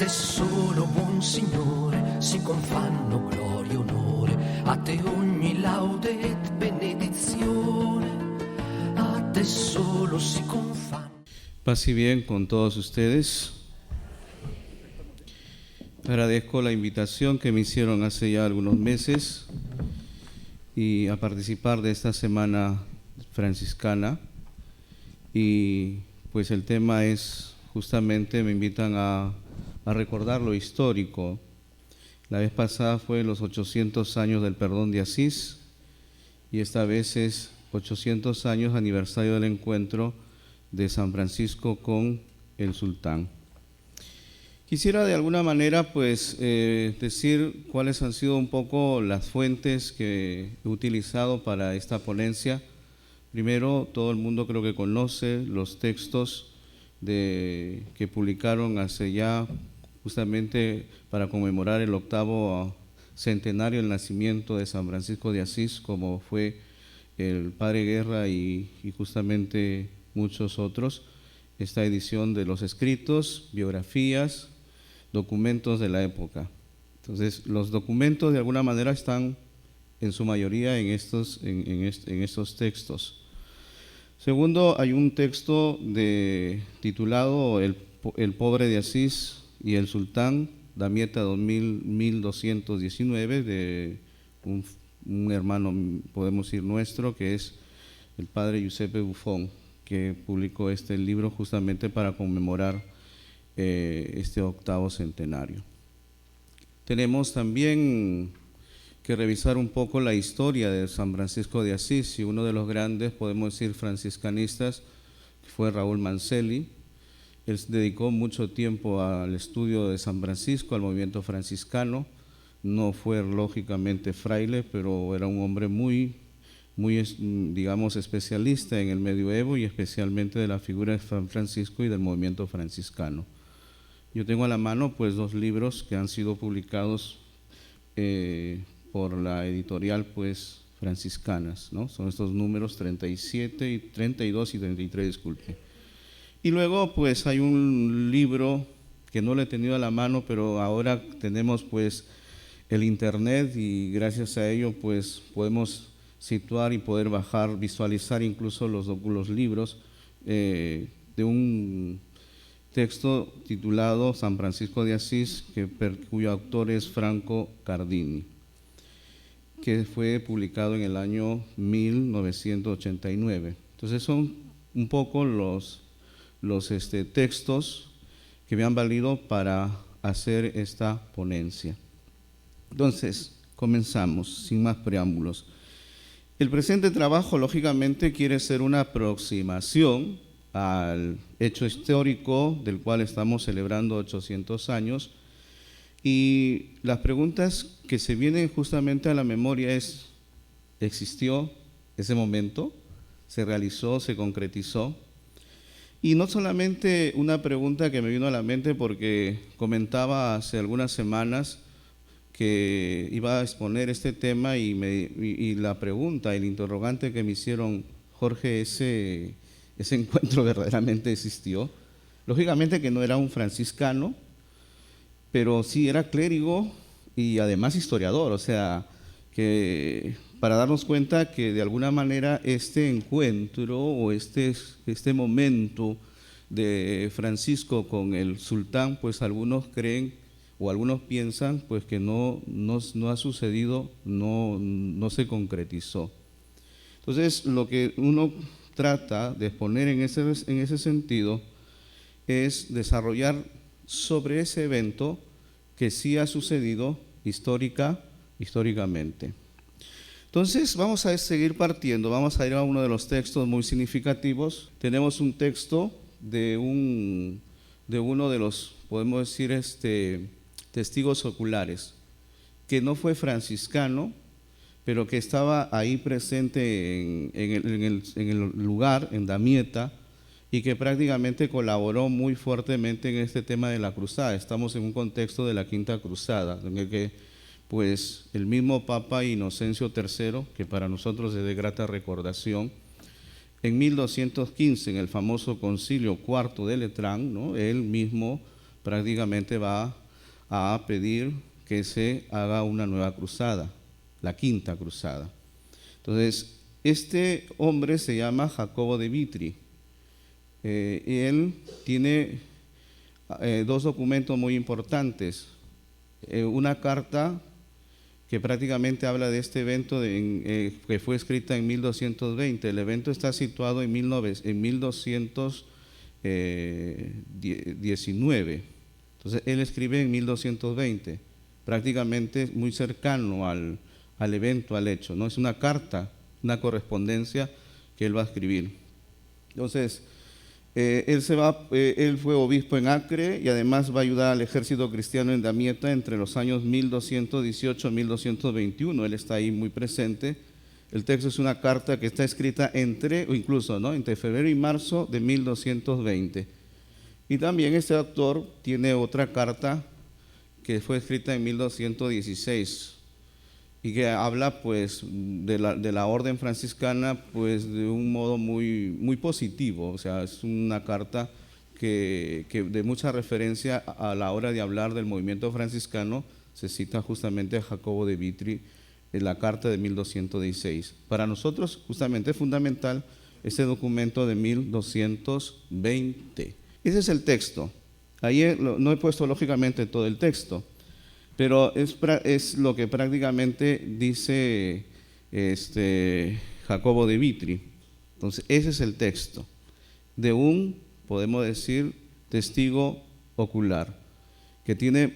te solo, buon Signore, si confanno gloria e onore, a te ogni laude et benedizione, a te solo si confanno. Paz y bien con todos ustedes. Agradezco la invitación que me hicieron hace ya algunos meses y a participar de esta semana franciscana, y pues el tema es justamente, me invitan a recordar lo histórico. La vez pasada fue los 800 años del perdón de Asís y esta vez es 800 años aniversario del encuentro de San Francisco con el sultán. Quisiera de alguna manera pues decir cuáles han sido un poco las fuentes que he utilizado para esta ponencia. Primero, todo el mundo creo que conoce los textos que publicaron hace ya justamente para conmemorar el 8º centenario del nacimiento de San Francisco de Asís, como fue el Padre Guerra y justamente muchos otros. Esta edición de los escritos, biografías, documentos de la época. Entonces, los documentos de alguna manera están en su mayoría en estos textos. Segundo, hay un texto titulado El pobre de Asís y el sultán, Damietta 1219, de un hermano, podemos decir nuestro, que es el padre Giuseppe Buffon, que publicó este libro justamente para conmemorar este 8º centenario. Tenemos también que revisar un poco la historia de San Francisco de Asís, y uno de los grandes, podemos decir, franciscanistas fue Raúl Mancelli. Él dedicó mucho tiempo al estudio de San Francisco, al movimiento franciscano. No fue lógicamente fraile, pero era un hombre muy, digamos, especialista en el medioevo y especialmente de la figura de San Francisco y del movimiento franciscano. Yo tengo a la mano pues 2 libros que han sido publicados por la editorial pues franciscanas, ¿no? Son estos números 37 y 32 y 33, disculpe. Y luego pues hay un libro que no lo he tenido a la mano, pero ahora tenemos pues el internet y gracias a ello pues podemos situar y poder bajar, visualizar incluso los libros de un texto titulado San Francisco de Asís, cuyo autor es Franco Cardini, que fue publicado en el año 1989. Entonces son un poco los textos que me han valido para hacer esta ponencia. Entonces, comenzamos, sin más preámbulos. El presente trabajo, lógicamente, quiere ser una aproximación al hecho histórico del cual estamos celebrando 800 años, y las preguntas que se vienen justamente a la memoria es: ¿existió ese momento? ¿Se realizó? ¿Se concretizó? Y no solamente una pregunta que me vino a la mente porque comentaba hace algunas semanas que iba a exponer este tema y la pregunta, el interrogante que me hicieron: Jorge, ¿ese encuentro verdaderamente existió? Lógicamente que no era un franciscano, pero sí era clérigo y además historiador, o sea, que para darnos cuenta que de alguna manera este encuentro o este momento de Francisco con el sultán, pues algunos creen o algunos piensan pues que no ha sucedido, no se concretizó. Entonces, lo que uno trata de exponer en ese sentido es desarrollar sobre ese evento que sí ha sucedido históricamente. Entonces vamos a seguir partiendo, vamos a ir a uno de los textos muy significativos. Tenemos un texto de uno de los, podemos decir, testigos oculares, que no fue franciscano, pero que estaba ahí presente en el lugar, en Damietta, y que prácticamente colaboró muy fuertemente en este tema de la cruzada. Estamos en un contexto de la Quinta Cruzada, en el que pues el mismo Papa Inocencio III, que para nosotros es de grata recordación, en 1215, en el famoso Concilio IV de Letrán, ¿no?, él mismo prácticamente va a pedir que se haga una nueva cruzada, la quinta cruzada. Entonces, este hombre se llama Jacobo de Vitry. Y él tiene dos documentos muy importantes. Una carta que prácticamente habla de este evento que fue escrita en 1220. El evento está situado en 1219. Entonces, él escribe en 1220, prácticamente muy cercano al evento, al hecho, ¿no? Es una carta, una correspondencia que él va a escribir. Entonces, él fue obispo en Acre y además va a ayudar al ejército cristiano en Damieta entre los años 1218 y 1221. Él está ahí muy presente. El texto es una carta que está escrita entre febrero y marzo de 1220. Y también este autor tiene otra carta que fue escrita en 1216 y que habla pues de la orden franciscana pues de un modo muy, muy positivo. O sea, es una carta que de mucha referencia a la hora de hablar del movimiento franciscano. Se cita justamente a Jacobo de Vitry en la carta de 1216. Para nosotros justamente es fundamental este documento de 1220. Ese es el texto. Ahí no he puesto lógicamente todo el texto, pero es lo que prácticamente dice Jacobo de Vitry. Entonces, ese es el texto de un, podemos decir, testigo ocular, que tiene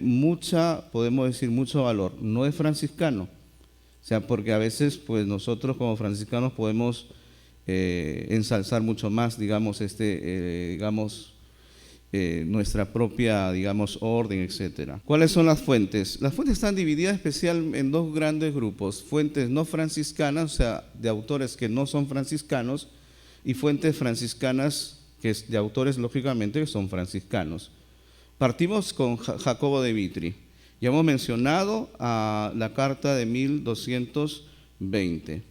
podemos decir, mucho valor. No es franciscano, o sea, porque a veces pues nosotros como franciscanos podemos ensalzar mucho más, digamos, nuestra propia, digamos, orden, etcétera. ¿Cuáles son las fuentes? Las fuentes están divididas especialmente en dos grandes grupos: fuentes no franciscanas, o sea, de autores que no son franciscanos, y fuentes franciscanas, que es de autores, lógicamente, que son franciscanos. Partimos con Jacobo de Vitry. Ya hemos mencionado a la carta de 1220.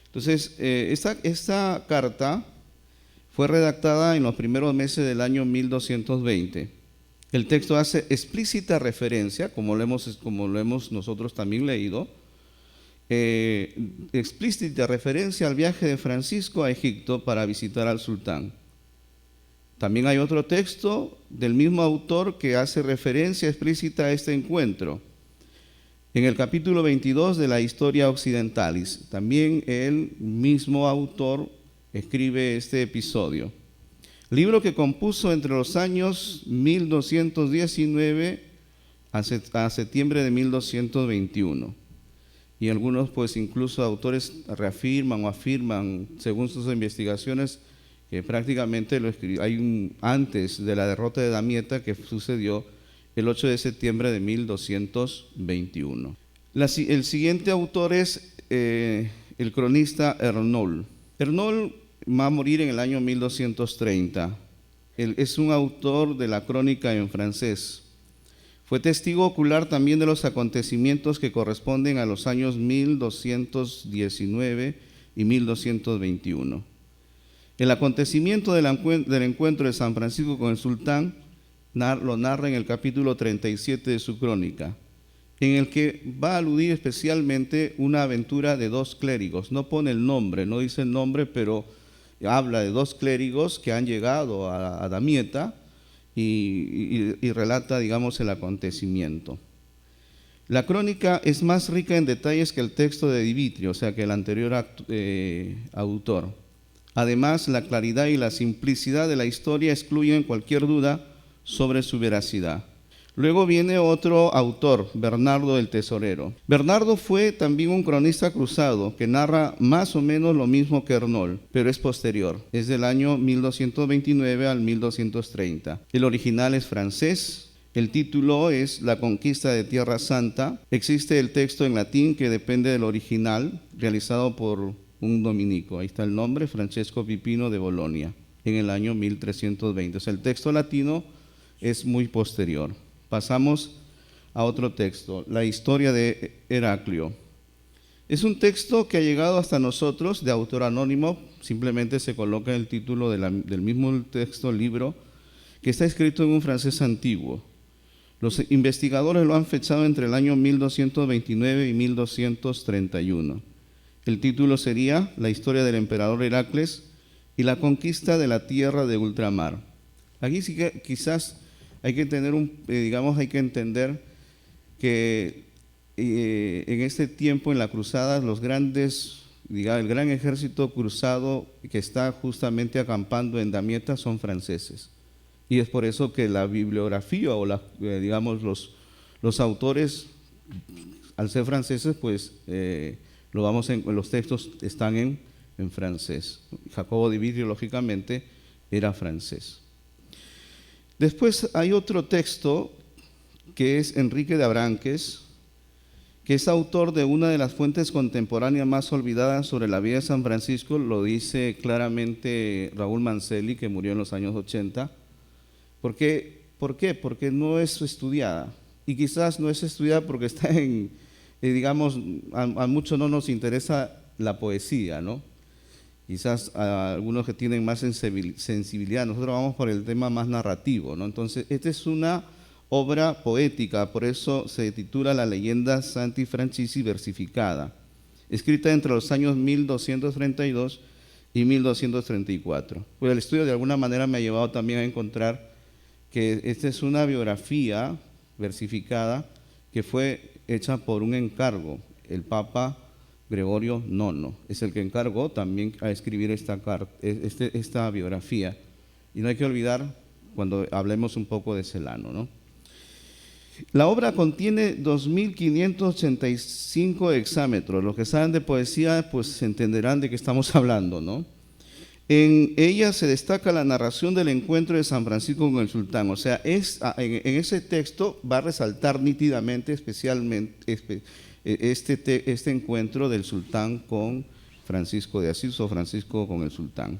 Entonces, esta carta fue redactada en los primeros meses del año 1220. El texto hace explícita referencia, como lo hemos nosotros también leído, explícita referencia al viaje de Francisco a Egipto para visitar al sultán. También hay otro texto del mismo autor que hace referencia explícita a este encuentro. En el capítulo 22 de la Historia Occidentalis, también el mismo autor escribe este episodio. Libro que compuso entre los años 1219 a septiembre de 1221. Y algunos, pues incluso autores reafirman o afirman, según sus investigaciones, que prácticamente lo escribió antes de la derrota de Damieta, que sucedió el 8 de septiembre de 1221. El siguiente autor es el cronista Ernoul. Ernoul va a morir en el año 1230. Él es un autor de la crónica en francés. Fue testigo ocular también de los acontecimientos que corresponden a los años 1219 y 1221. El acontecimiento del encuentro de San Francisco con el sultán lo narra en el capítulo 37 de su crónica, en el que va a aludir especialmente una aventura de dos clérigos. No pone el nombre, no dice el nombre, pero habla de dos clérigos que han llegado a Damieta y relata, digamos, el acontecimiento. La crónica es más rica en detalles que el texto de Vitry, o sea, que el anterior autor. Además, la claridad y la simplicidad de la historia excluyen cualquier duda sobre su veracidad. Luego viene otro autor, Bernardo el Tesorero. Bernardo fue también un cronista cruzado que narra más o menos lo mismo que Ernoul, pero es posterior. Es del año 1229 al 1230. El original es francés. El título es La conquista de Tierra Santa. Existe el texto en latín que depende del original, realizado por un dominico. Ahí está el nombre, Francesco Pipino de Bolonia, en el año 1320. O sea, el texto latino es muy posterior. Pasamos a otro texto, la historia de Heraclio. Es un texto que ha llegado hasta nosotros de autor anónimo, simplemente se coloca el título del mismo texto, libro, que está escrito en un francés antiguo. Los investigadores lo han fechado entre el año 1229 y 1231. El título sería La historia del emperador Heracles y la conquista de la tierra de ultramar. Aquí sí que quizás hay que tener hay que entender que en este tiempo en la cruzada el gran ejército cruzado que está justamente acampando en Damieta son franceses. Y es por eso que la bibliografía o los autores, al ser franceses, pues los textos están en francés. Jacobo de Vitrio, lógicamente, era francés. Después hay otro texto que es Enrique de Abranques, que es autor de una de las fuentes contemporáneas más olvidadas sobre la vida de San Francisco. Lo dice claramente Raúl Mancelli, que murió en los años 80. ¿Por qué? Porque no es estudiada. Y quizás no es estudiada porque está a muchos no nos interesa la poesía, ¿no? Quizás a algunos que tienen más sensibilidad. Nosotros vamos por el tema más narrativo, ¿no? Entonces, esta es una obra poética, por eso se titula La leyenda Santi Francisci versificada, escrita entre los años 1232 y 1234. Pues el estudio de alguna manera me ha llevado también a encontrar que esta es una biografía versificada que fue hecha por un encargo. El Papa Gregorio IX es el que encargó también a escribir esta biografía. Y no hay que olvidar cuando hablemos un poco de Celano, ¿no? La obra contiene 2.585 hexámetros. Los que saben de poesía pues entenderán de qué estamos hablando, ¿no? En ella se destaca la narración del encuentro de San Francisco con el sultán. O sea, en ese texto va a resaltar nítidamente, especialmente, este encuentro del sultán con Francisco de Asís o Francisco con el sultán.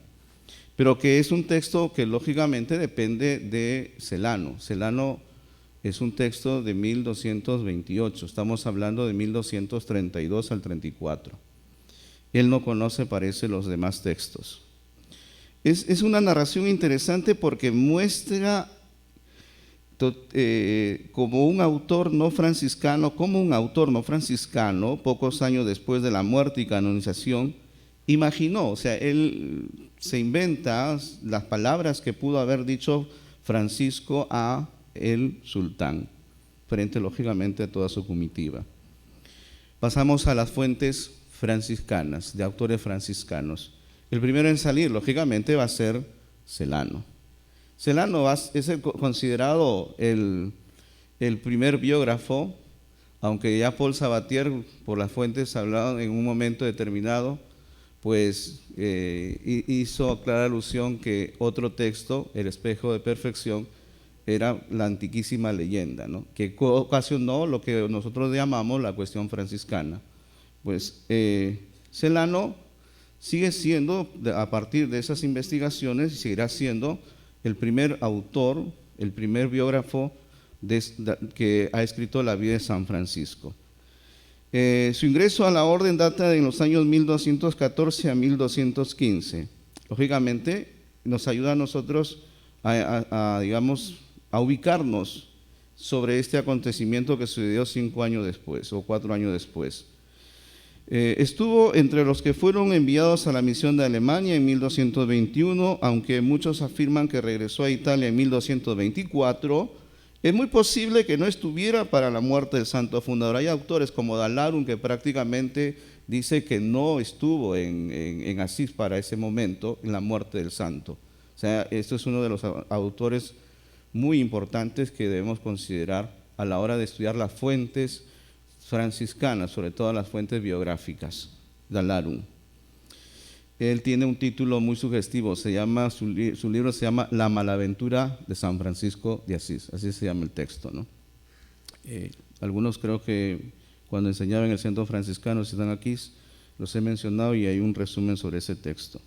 Pero que es un texto que lógicamente depende de Celano. Celano es un texto de 1228, estamos hablando de 1232 al 34. Él no conoce, parece, los demás textos. Es una narración interesante porque muestra como un autor no franciscano, pocos años después de la muerte y canonización, imaginó, o sea, él se inventa las palabras que pudo haber dicho Francisco a el sultán, frente lógicamente a toda su comitiva. Pasamos a las fuentes franciscanas, de autores franciscanos. El primero en salir, lógicamente, va a ser Celano. Celano es considerado el primer biógrafo, aunque ya Paul Sabatier, por las fuentes hablado en un momento determinado, pues hizo clara alusión que otro texto, El espejo de perfección, era la antiquísima leyenda, ¿no? Que ocasionó lo que nosotros llamamos la cuestión franciscana. Pues Celano sigue siendo, a partir de esas investigaciones, seguirá siendo el primer autor, el primer biógrafo que ha escrito la vida de San Francisco. Su ingreso a la orden data de los años 1214 a 1215. Lógicamente, nos ayuda a nosotros a ubicarnos sobre este acontecimiento que sucedió 5 años después o 4 años después. Estuvo entre los que fueron enviados a la misión de Alemania en 1221, aunque muchos afirman que regresó a Italia en 1224. Es muy posible que no estuviera para la muerte del santo fundador. Hay autores como Dalarum que prácticamente dice que no estuvo en Asís para ese momento, en la muerte del santo. O sea, esto es uno de los autores muy importantes que debemos considerar a la hora de estudiar las fuentes franciscanas, sobre todo las fuentes biográficas. Dalarum. Él tiene un título muy sugestivo, su libro se llama La malaventura de San Francisco de Asís, así se llama el texto, ¿no? Algunos creo que cuando enseñaba en el centro franciscano, si están aquí, los he mencionado y hay un resumen sobre ese texto.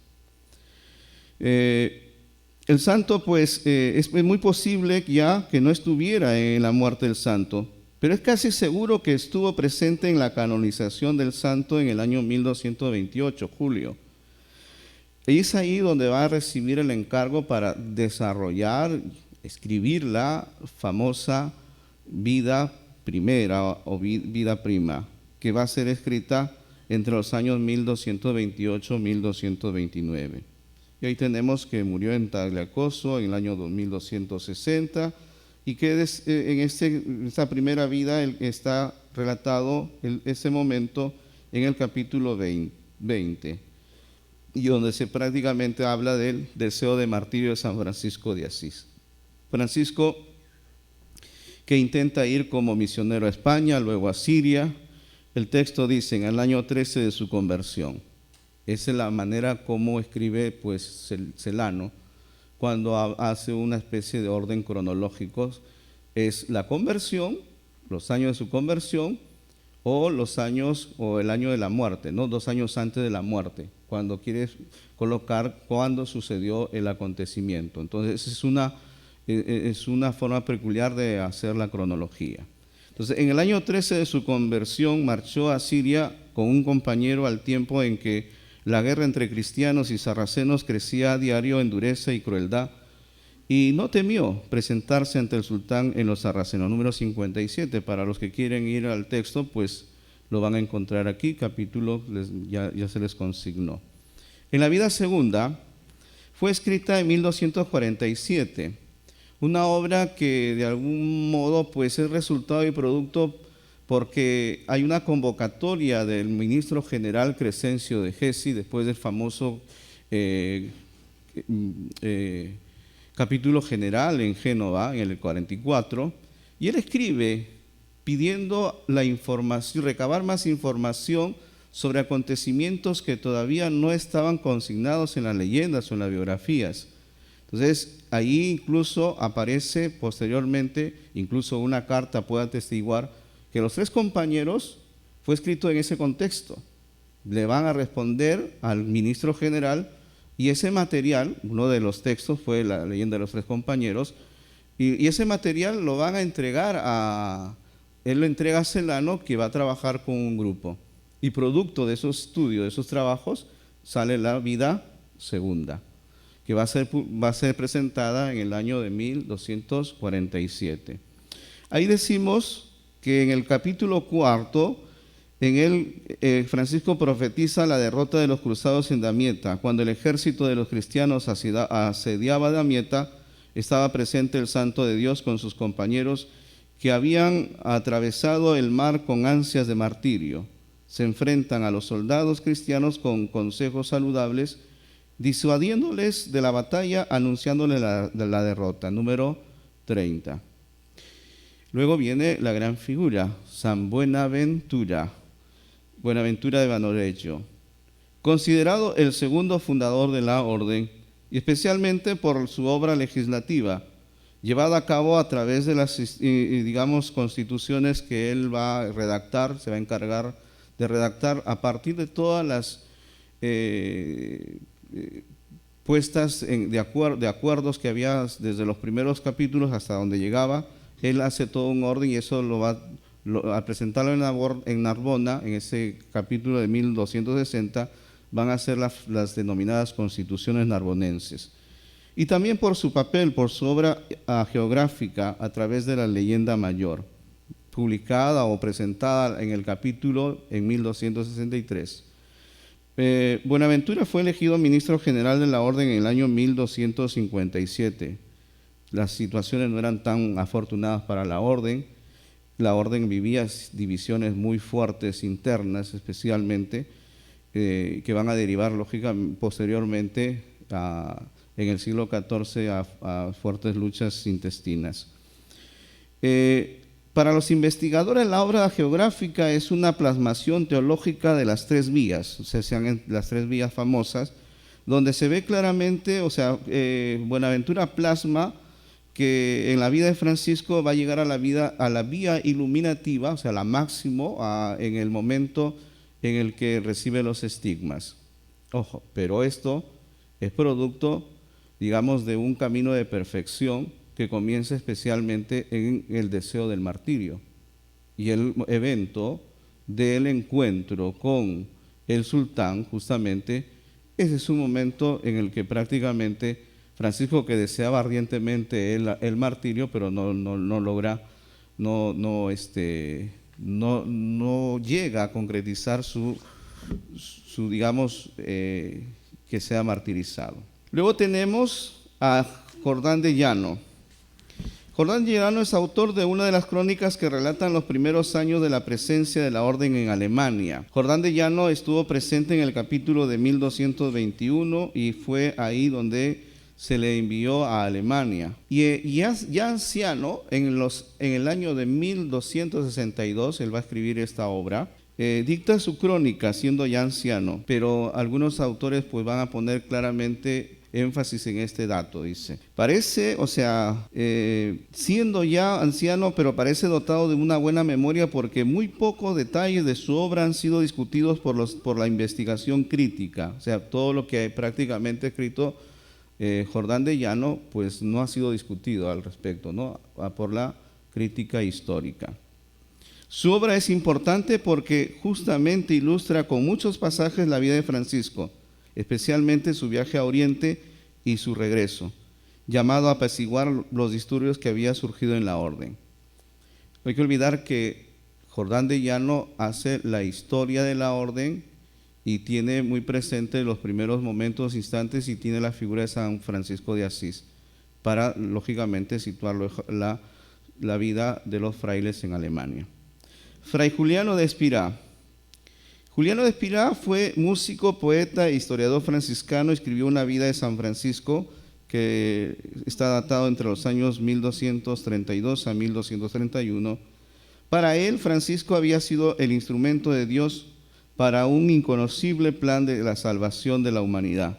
El santo, pues, es muy posible ya que no estuviera en la muerte del santo, pero es casi seguro que estuvo presente en la canonización del santo en el año 1228, julio. Y es ahí donde va a recibir el encargo para desarrollar escribir la famosa vida primera o vida prima, que va a ser escrita entre los años 1228 y 1229. Y ahí tenemos que murió en Tagliacozzo en el año 2260, y que en esta primera vida está relatado ese momento en el capítulo 20, y donde se prácticamente habla del deseo de martirio de San Francisco de Asís. Francisco, que intenta ir como misionero a España, luego a Siria. El texto dice, en el año 13 de su conversión. Esa es la manera como escribe pues Celano cuando hace una especie de orden cronológico. Es la conversión, los años de su conversión, o los años, o el año de la muerte, ¿no? 2 años antes de la muerte, cuando quiere colocar cuándo sucedió el acontecimiento. Entonces es una forma peculiar de hacer la cronología. Entonces, en el año 13 de su conversión marchó a Siria con un compañero al tiempo en que la guerra entre cristianos y sarracenos crecía a diario en dureza y crueldad, y no temió presentarse ante el sultán en los sarracenos. Número 57, para los que quieren ir al texto, pues lo van a encontrar aquí, capítulo ya se les consignó. En la vida segunda fue escrita en 1247, una obra que de algún modo pues es resultado y producto porque hay una convocatoria del ministro general Crescencio de Gesi después del famoso capítulo general en Génova en el 44, y él escribe pidiendo la información, recabar más información sobre acontecimientos que todavía no estaban consignados en las leyendas o en las biografías. Entonces, ahí incluso aparece posteriormente, incluso una carta puede atestiguar que los 3 compañeros fue escrito en ese contexto. Le van a responder al ministro general, y ese material, uno de los textos fue la leyenda de los 3 compañeros, y ese material lo van a entregar él lo entrega a Celano, que va a trabajar con un grupo. Y producto de esos estudios, de esos trabajos, sale la vida segunda, que va a ser presentada en el año de 1247. Ahí decimos que en el capítulo 4, en él Francisco profetiza la derrota de los cruzados en Damieta. Cuando el ejército de los cristianos asediaba Damieta, estaba presente el Santo de Dios con sus compañeros que habían atravesado el mar con ansias de martirio. Se enfrentan a los soldados cristianos con consejos saludables, disuadiéndoles de la batalla, anunciándoles la derrota. Número 30. Luego viene la gran figura, San Buenaventura de Vanoregio, considerado el segundo fundador de la orden, y especialmente por su obra legislativa, llevada a cabo a través de las, constituciones que él va a redactar, se va a encargar de redactar a partir de todas las puestas de acuerdos que había desde los primeros capítulos hasta donde llegaba. Él hace todo un orden, y eso al presentarlo en Narbona, en ese capítulo de 1260, van a ser las denominadas constituciones narbonenses. Y también por su papel, por su obra geográfica a través de la leyenda mayor, publicada o presentada en el capítulo en 1263. Buenaventura fue elegido ministro general de la orden en el año 1257. Las situaciones no eran tan afortunadas para la orden. La orden vivía divisiones muy fuertes internas, especialmente, que van a derivar lógicamente posteriormente en el siglo XIV a fuertes luchas intestinas. Para los investigadores, la obra geográfica es una plasmación teológica de las 3 vías, o sea, sean las 3 vías famosas, donde se ve claramente, Buenaventura plasma que en la vida de Francisco va a llegar a la vía iluminativa, o sea, la máximo, en el momento en el que recibe los estigmas. Ojo, pero esto es producto, de un camino de perfección que comienza especialmente en el deseo del martirio. Y el evento del encuentro con el sultán, justamente, ese es un momento en el que prácticamente Francisco que deseaba ardientemente el martirio, pero no logra, no llega a concretizar su digamos, que sea martirizado. Luego tenemos a Jordán de Llano. Jordán de Llano es autor de una de las crónicas que relatan los primeros años de la presencia de la orden en Alemania. Jordán de Llano estuvo presente en el capítulo de 1221 y fue ahí donde se le envió a Alemania. Y ya anciano, en el año de 1262, él va a escribir esta obra. Dicta su crónica siendo ya anciano, pero algunos autores pues van a poner claramente énfasis en este dato. Dice, parece, siendo ya anciano, pero parece dotado de una buena memoria, porque muy pocos detalles de su obra han sido discutidos por la investigación crítica. O sea, todo lo que prácticamente ha escrito Jordán de Llano pues no ha sido discutido al respecto, ¿no? Por la crítica histórica. Su obra es importante porque justamente ilustra con muchos pasajes la vida de Francisco, especialmente su viaje a Oriente y su regreso, llamado a apaciguar los disturbios que había surgido en la orden. No hay que olvidar que Jordán de Llano hace la historia de la orden y tiene muy presente los primeros momentos, instantes, y tiene la figura de San Francisco de Asís para, lógicamente, situar la vida de los frailes en Alemania. Fray Juliano de Espirá. Juliano de Espirá fue músico, poeta e historiador franciscano. Escribió una vida de San Francisco que está datado entre los años 1232 a 1231. Para él, Francisco había sido el instrumento de Dios para un inconocible plan de la salvación de la humanidad,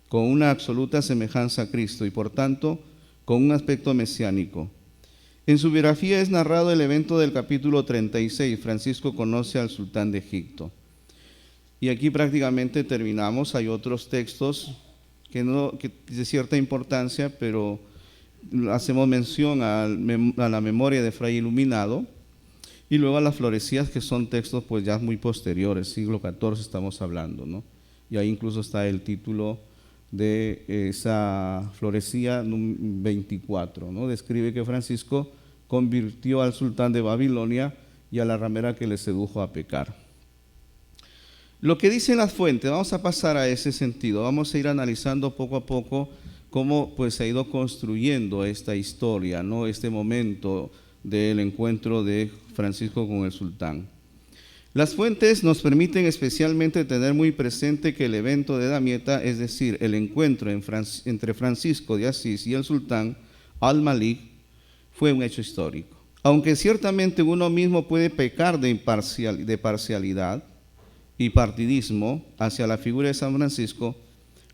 con una absoluta semejanza a Cristo y, por tanto, con un aspecto mesiánico. En su biografía es narrado el evento del capítulo 36, Francisco conoce al sultán de Egipto. Y aquí prácticamente terminamos. Hay otros textos que de cierta importancia, pero hacemos mención a la memoria de Fray Iluminado y luego a las florecías, que son textos pues ya muy posteriores, siglo XIV estamos hablando, ¿no? Y ahí incluso está el título de esa florecía 24, ¿no? Describe que Francisco convirtió al sultán de Babilonia y a la ramera que le sedujo a pecar. Lo que dicen las fuentes, vamos a pasar a ese sentido, vamos a ir analizando poco a poco cómo pues se ha ido construyendo esta historia, ¿no? Este momento del encuentro de Francisco con el sultán. Las fuentes nos permiten especialmente tener muy presente que el evento de Damieta, es decir, el encuentro entre Francisco de Asís y el sultán al-Malik, fue un hecho histórico. Aunque ciertamente uno mismo puede pecar de parcialidad y partidismo hacia la figura de San Francisco,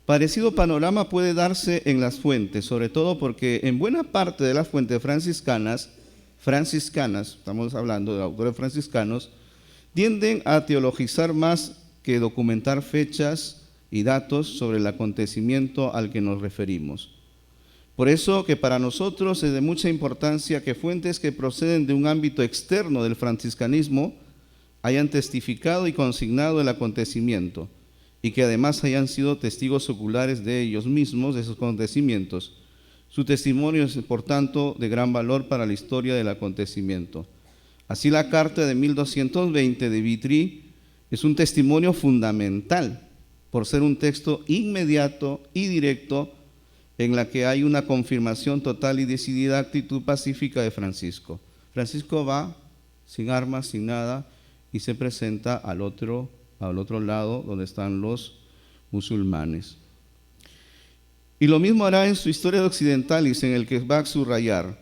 parecido panorama puede darse en las fuentes, sobre todo porque en buena parte de las fuentes franciscanas, estamos hablando de autores franciscanos, tienden a teologizar más que documentar fechas y datos sobre el acontecimiento al que nos referimos. Por eso que para nosotros es de mucha importancia que fuentes que proceden de un ámbito externo del franciscanismo hayan testificado y consignado el acontecimiento y que además hayan sido testigos oculares de ellos mismos, de esos acontecimientos. Su testimonio es, por tanto, de gran valor para la historia del acontecimiento. Así, la carta de 1220 de Vitry es un testimonio fundamental por ser un texto inmediato y directo en la que hay una confirmación total y decidida actitud pacífica de Francisco. Francisco va sin armas, sin nada, y se presenta al otro lado donde están los musulmanes. Y lo mismo hará en su Historia de Occidentalis, en el que va a subrayar.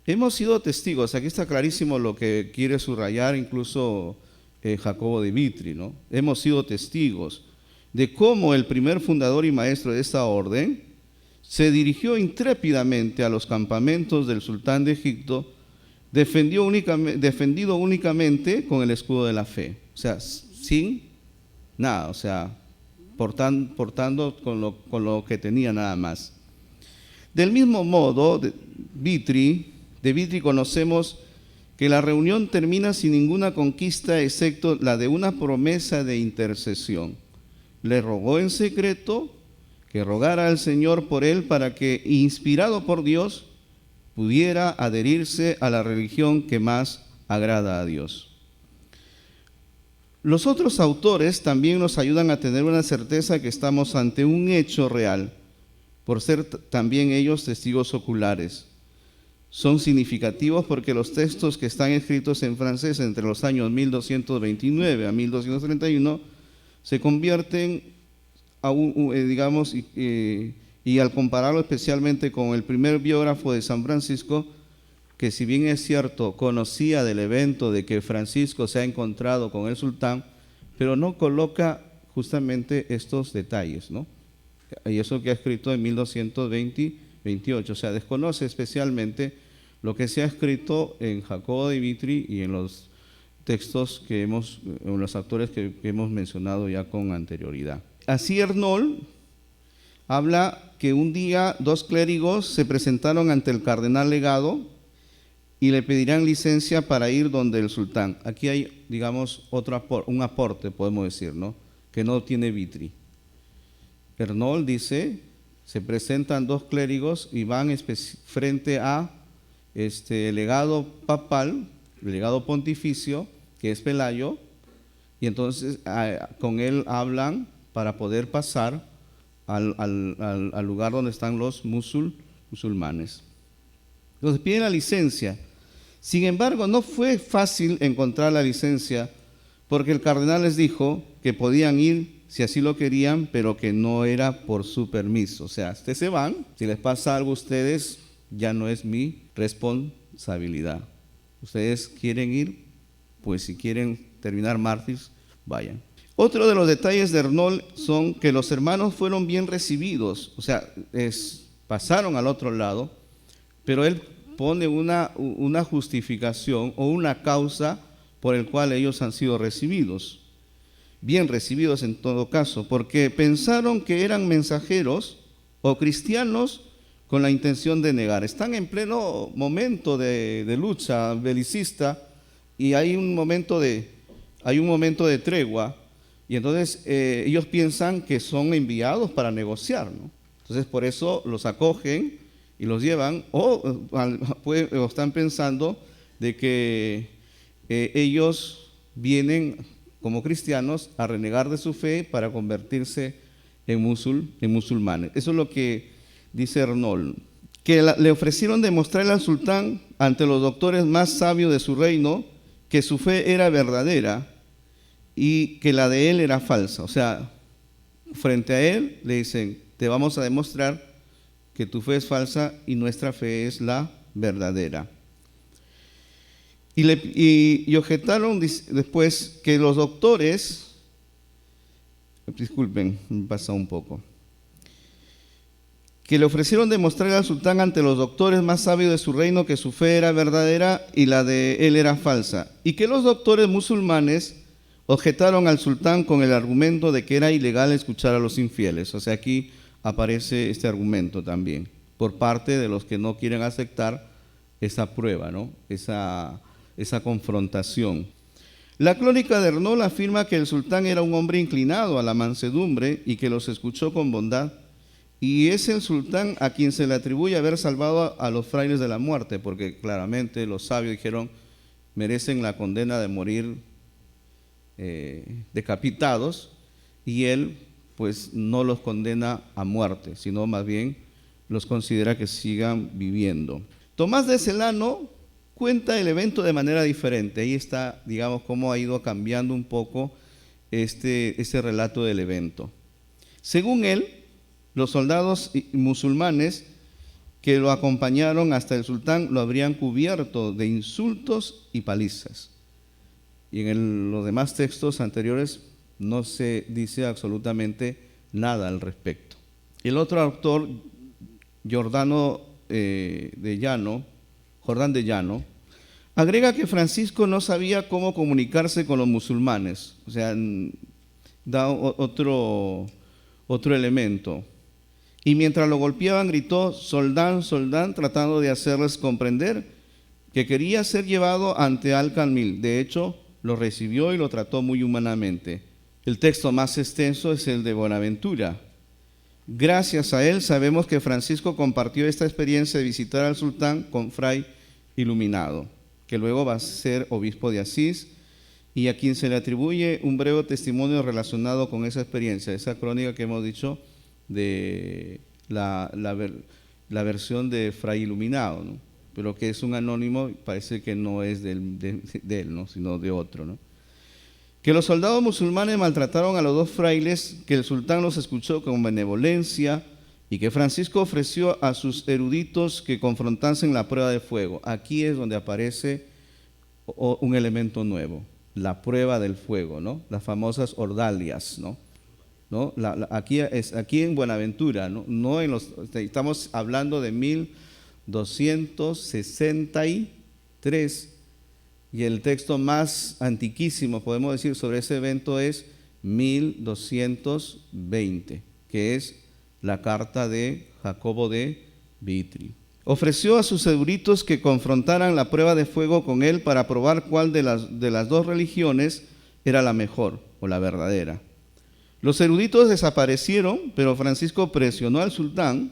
Hemos sido testigos, aquí está clarísimo lo que quiere subrayar incluso Jacobo de Vitry, ¿no? Hemos sido testigos de cómo el primer fundador y maestro de esta orden se dirigió intrépidamente a los campamentos del sultán de Egipto, defendido únicamente con el escudo de la fe, o sea, sin nada, o sea, portando con lo que tenía nada más. Del mismo modo, de Vitry conocemos que la reunión termina sin ninguna conquista excepto la de una promesa de intercesión. Le rogó en secreto que rogara al Señor por él para que, inspirado por Dios, pudiera adherirse a la religión que más agrada a Dios. Los otros autores también nos ayudan a tener una certeza que estamos ante un hecho real, por ser también ellos testigos oculares. Son significativos porque los textos que están escritos en francés entre los años 1229 a 1231 se convierten, y al compararlo especialmente con el primer biógrafo de San Francisco, que si bien es cierto, conocía del evento de que Francisco se ha encontrado con el sultán, pero no coloca justamente estos detalles, ¿no? Y eso que ha escrito en 1228, o sea, desconoce especialmente lo que se ha escrito en Jacobo de Vitry y en los textos en los autores que hemos mencionado ya con anterioridad. Así Ernold habla que un día 2 clérigos se presentaron ante el cardenal legado y le pedirán licencia para ir donde el sultán. Aquí hay, digamos, un aporte, podemos decir, ¿no? Que no tiene Vitry. Ernold dice, se presentan 2 clérigos y van frente a el legado papal, el legado pontificio, que es Pelayo, y entonces con él hablan para poder pasar al lugar donde están los musulmanes. Entonces piden la licencia. Sin embargo, no fue fácil encontrar la licencia porque el cardenal les dijo que podían ir si así lo querían, pero que no era por su permiso. O sea, ustedes se van, si les pasa algo a ustedes, ya no es mi responsabilidad. Ustedes quieren ir, pues si quieren terminar mártires, vayan. Otro de los detalles de Ernold son que los hermanos fueron bien recibidos, o sea, pasaron al otro lado, pero él pone una justificación o una causa por el cual ellos han sido recibidos, bien recibidos en todo caso, porque pensaron que eran mensajeros o cristianos con la intención de negar. Están en pleno momento de lucha belicista y hay un momento de tregua. Y entonces ellos piensan que son enviados para negociar, ¿no? Entonces por eso los acogen y los llevan, o están pensando de que ellos vienen como cristianos a renegar de su fe para convertirse en musulmanes. Eso es lo que dice Ernold, que le ofrecieron demostrarle al sultán ante los doctores más sabios de su reino que su fe era verdadera y que la de él era falsa. O sea, frente a él le dicen, te vamos a demostrar que tu fe es falsa y nuestra fe es la verdadera. Y objetaron después que los doctores, disculpen, me pasa un poco, que le ofrecieron demostrar al sultán ante los doctores más sabios de su reino que su fe era verdadera y la de él era falsa, y que los doctores musulmanes objetaron al sultán con el argumento de que era ilegal escuchar a los infieles. O sea, aquí aparece este argumento también, por parte de los que no quieren aceptar esa prueba, ¿no? Esa confrontación. La crónica de Ernold afirma que el sultán era un hombre inclinado a la mansedumbre y que los escuchó con bondad, y es el sultán a quien se le atribuye haber salvado a los frailes de la muerte, porque claramente los sabios dijeron, merecen la condena de morir decapitados, y él pues no los condena a muerte, sino más bien los considera que sigan viviendo. Tomás de Celano cuenta el evento de manera diferente. Ahí está, digamos, cómo ha ido cambiando un poco este relato del evento. Según él, los soldados musulmanes que lo acompañaron hasta el sultán lo habrían cubierto de insultos y palizas. Y en los demás textos anteriores no se dice absolutamente nada al respecto. El otro autor, Jordán de Llano, agrega que Francisco no sabía cómo comunicarse con los musulmanes. O sea, da otro elemento. Y mientras lo golpeaban gritó, soldán, soldán, tratando de hacerles comprender que quería ser llevado ante Al-Kamil. De hecho, lo recibió y lo trató muy humanamente. El texto más extenso es el de Bonaventura. Gracias a él sabemos que Francisco compartió esta experiencia de visitar al sultán con fray iluminado, que luego va a ser obispo de Asís, y a quien se le atribuye un breve testimonio relacionado con esa experiencia, esa crónica que hemos dicho de la versión de fray iluminado, ¿no? Pero que es un anónimo, parece que no es de él, ¿no? Sino de otro, ¿no? Que los soldados musulmanes maltrataron a los dos frailes, que el sultán los escuchó con benevolencia y que Francisco ofreció a sus eruditos que confrontasen la prueba de fuego. Aquí es donde aparece un elemento nuevo, la prueba del fuego, ¿no? Las famosas ordalias, ¿no? Aquí en Buenaventura, ¿no? Estamos hablando de 1263, y el texto más antiquísimo, podemos decir, sobre ese evento es 1220, que es la carta de Jacobo de Vitri. Ofreció a sus eruditos que confrontaran la prueba de fuego con él para probar cuál de las dos religiones era la mejor o la verdadera. Los eruditos desaparecieron, pero Francisco presionó al sultán,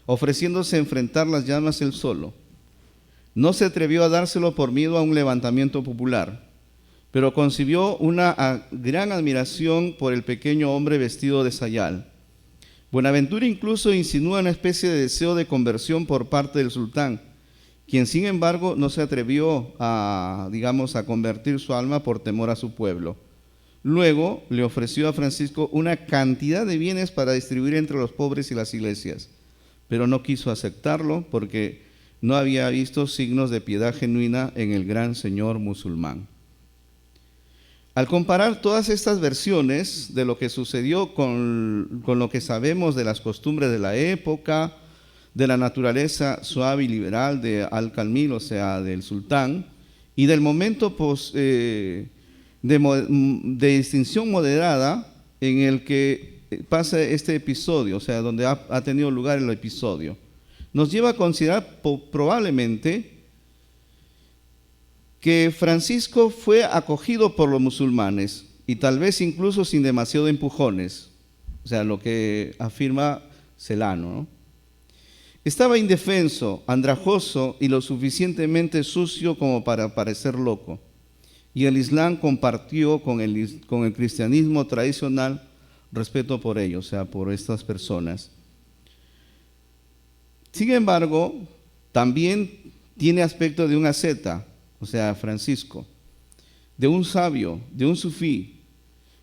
ofreciéndose a enfrentar las llamas él solo. No se atrevió a dárselo por miedo a un levantamiento popular, pero concibió una gran admiración por el pequeño hombre vestido de sayal. Buenaventura incluso insinúa una especie de deseo de conversión por parte del sultán, quien sin embargo no se atrevió a convertir su alma por temor a su pueblo. Luego le ofreció a Francisco una cantidad de bienes para distribuir entre los pobres y las iglesias, pero no quiso aceptarlo porque no había visto signos de piedad genuina en el gran señor musulmán. Al comparar todas estas versiones de lo que sucedió con lo que sabemos de las costumbres de la época, de la naturaleza suave y liberal de Al-Kamil, o sea, del sultán, y del momento de distinción moderada en el que pasa este episodio, o sea, donde ha tenido lugar el episodio, nos lleva a considerar probablemente que Francisco fue acogido por los musulmanes y tal vez incluso sin demasiado empujones, o sea, lo que afirma Celano, ¿no? Estaba indefenso, andrajoso y lo suficientemente sucio como para parecer loco, y el Islam compartió con el cristianismo tradicional respeto por ellos, o sea, por estas personas. Sin embargo, también tiene aspecto de un asceta, o sea, Francisco, de un sabio, de un sufí,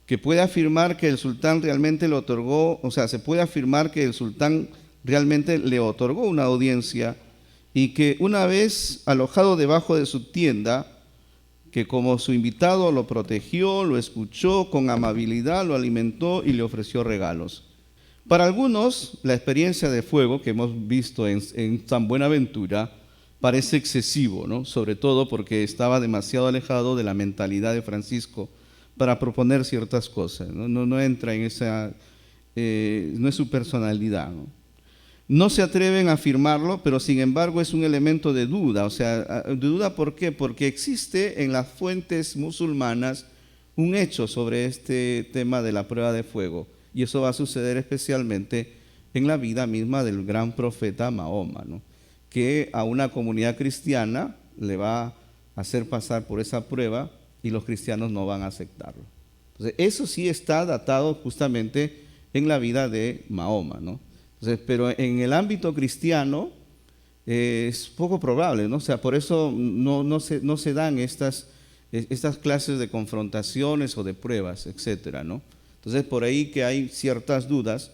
que puede afirmar que el sultán realmente le otorgó, o sea, se puede afirmar que el sultán realmente le otorgó una audiencia y que una vez alojado debajo de su tienda, que como su invitado lo protegió, lo escuchó con amabilidad, lo alimentó y le ofreció regalos. Para algunos, la experiencia de fuego que hemos visto en San Buenaventura parece excesivo, ¿no? Sobre todo porque estaba demasiado alejado de la mentalidad de Francisco para proponer ciertas cosas, ¿no? No entra en esa, no es su personalidad, ¿no? No se atreven a afirmarlo, pero sin embargo es un elemento de duda. O sea, ¿de duda por qué? Porque existe en las fuentes musulmanas un hecho sobre este tema de la prueba de fuego, y eso va a suceder especialmente en la vida misma del gran profeta Mahoma, ¿no? Que a una comunidad cristiana le va a hacer pasar por esa prueba y los cristianos no van a aceptarlo. Entonces, eso sí está datado justamente en la vida de Mahoma, ¿no? Entonces, pero en el ámbito cristiano es poco probable, ¿no? O sea, por eso no se dan estas clases de confrontaciones o de pruebas, etcétera, ¿no? Entonces, por ahí que hay ciertas dudas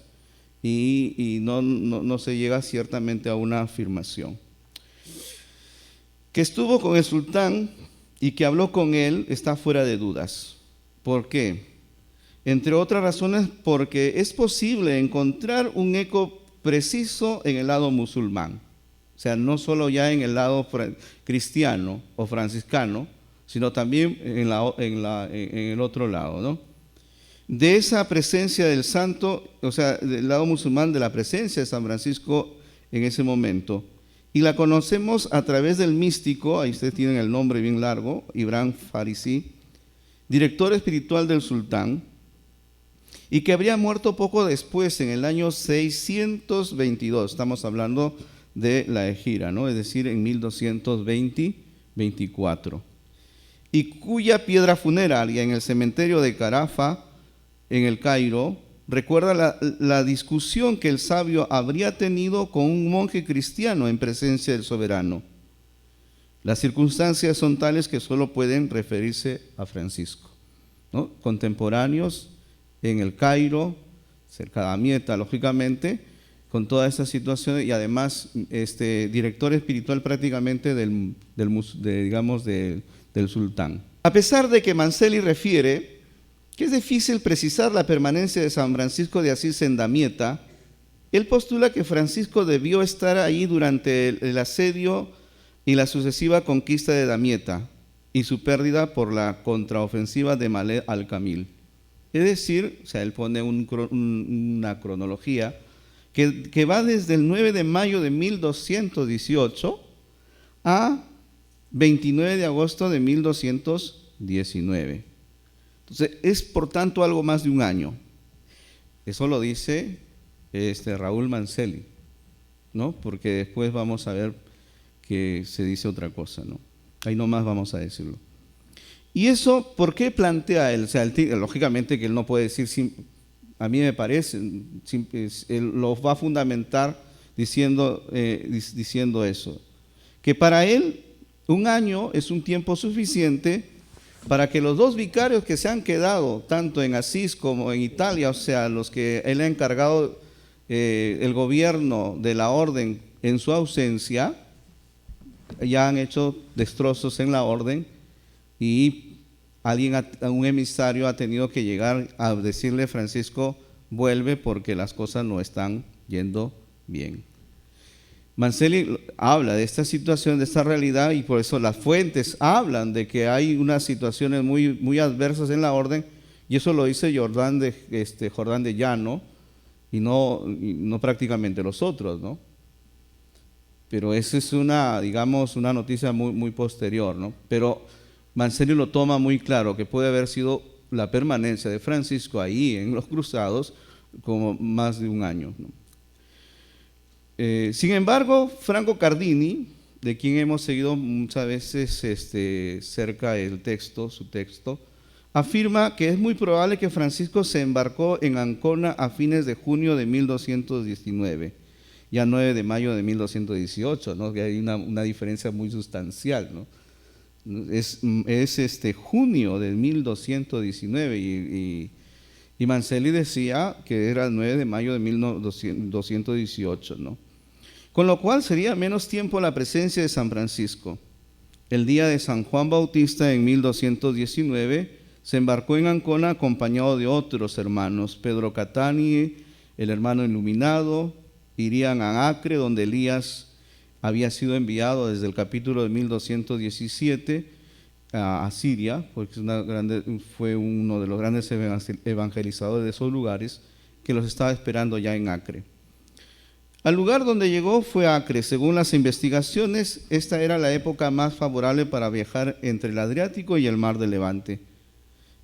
y no se llega ciertamente a una afirmación. Que estuvo con el sultán y que habló con él está fuera de dudas. ¿Por qué? Entre otras razones, porque es posible encontrar un eco preciso en el lado musulmán. O sea, no solo ya en el lado cristiano o franciscano, sino también en el otro lado, ¿no? De esa presencia del santo, o sea, del lado musulmán, de la presencia de San Francisco en ese momento. Y la conocemos a través del místico, ahí ustedes tienen el nombre bien largo, Ibrahim Farisi, director espiritual del sultán, y que habría muerto poco después, en el año 622. Estamos hablando de la Egira, ¿no? Es decir, en 1224. Y cuya piedra funeraria en el cementerio de Carafa, en el Cairo, recuerda la discusión que el sabio habría tenido con un monje cristiano en presencia del soberano. Las circunstancias son tales que solo pueden referirse a Francisco, ¿no? Contemporáneos en el Cairo, cerca de Damieta, lógicamente, con todas estas situaciones, y además director espiritual prácticamente del sultán. A pesar de que Manzelli refiere que es difícil precisar la permanencia de San Francisco de Asís en Damieta, él postula que Francisco debió estar ahí durante el asedio y la sucesiva conquista de Damieta y su pérdida por la contraofensiva de Maled al-Kamil. Es decir, o sea, él pone una cronología que va desde el 9 de mayo de 1218 a 29 de agosto de 1219. Entonces, es por tanto algo más de un año. Eso lo dice Raúl Manzelli, ¿no? Porque después vamos a ver que se dice otra cosa, ¿no? Ahí nomás vamos a decirlo. ¿Y eso por qué plantea él? O sea, lógicamente que él no puede decir, a mí me parece, él lo va a fundamentar diciendo eso, que para él un año es un tiempo suficiente para que los dos vicarios que se han quedado, tanto en Asís como en Italia, o sea, los que él ha encargado el gobierno de la orden en su ausencia, ya han hecho destrozos en la orden y un emisario ha tenido que llegar a decirle: Francisco, vuelve porque las cosas no están yendo bien. Manzelli habla de esta situación, de esta realidad, y por eso las fuentes hablan de que hay unas situaciones muy, muy adversas en la orden, y eso lo dice Jordán de Llano, y no prácticamente los otros, ¿no? Pero esa es una noticia muy, muy posterior, ¿no? Pero Manzelli lo toma muy claro, que puede haber sido la permanencia de Francisco ahí en los cruzados como más de un año, ¿no? Sin embargo, Franco Cardini, de quien hemos seguido muchas veces cerca su texto, afirma que es muy probable que Francisco se embarcó en Ancona a fines de junio de 1219, ya 9 de mayo de 1218, ¿no? Que hay una diferencia muy sustancial, ¿no? Es junio de 1219 y Manzelli decía que era el 9 de mayo de 1218, ¿no? Con lo cual sería menos tiempo la presencia de San Francisco. El día de San Juan Bautista en 1219 se embarcó en Ancona acompañado de otros hermanos, Pedro Catani, el hermano iluminado, irían a Acre, donde Elías había sido enviado desde el capítulo de 1217 a Siria, porque fue uno de los grandes evangelizadores de esos lugares, que los estaba esperando ya en Acre. Al lugar donde llegó fue Acre. Según las investigaciones, esta era la época más favorable para viajar entre el Adriático y el Mar de Levante.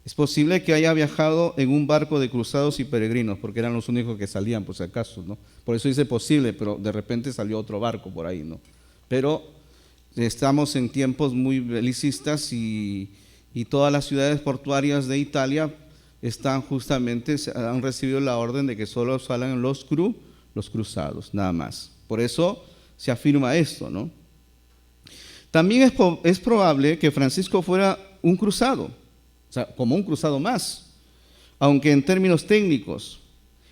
Es posible que haya viajado en un barco de cruzados y peregrinos, porque eran los únicos que salían, por si acaso, ¿no? Por eso dice posible, pero de repente salió otro barco por ahí, ¿no? Pero estamos en tiempos muy belicistas y todas las ciudades portuarias de Italia han recibido la orden de que solo salgan los cruzados, nada más. Por eso se afirma esto, ¿no? También es probable que Francisco fuera un cruzado, o sea, como un cruzado más, aunque en términos técnicos.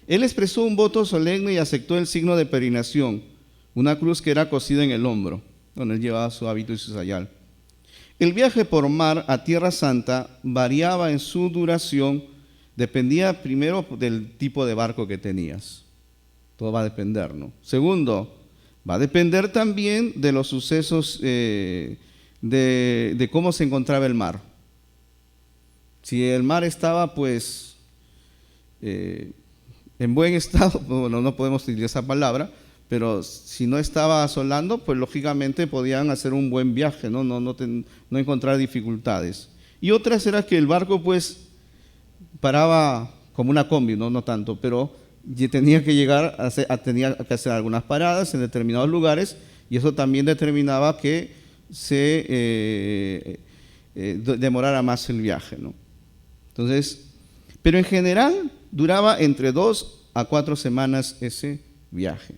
Él expresó un voto solemne y aceptó el signo de peregrinación, una cruz que era cosida en el hombro, donde él llevaba su hábito y su sayal. El viaje por mar a Tierra Santa variaba en su duración, dependía primero del tipo de barco que tenías. Todo va a depender, ¿no? Segundo, va a depender también de los sucesos, de cómo se encontraba el mar. Si el mar estaba, pues, en buen estado, bueno, no podemos utilizar esa palabra, pero si no estaba asolando, pues lógicamente podían hacer un buen viaje, no encontrar dificultades. Y otra será que el barco, pues, paraba como una combi, no tanto, pero tenía que llegar tenía que hacer algunas paradas en determinados lugares, y eso también determinaba que se demorara más el viaje, ¿no? Entonces, pero en general duraba entre 2 a 4 semanas ese viaje.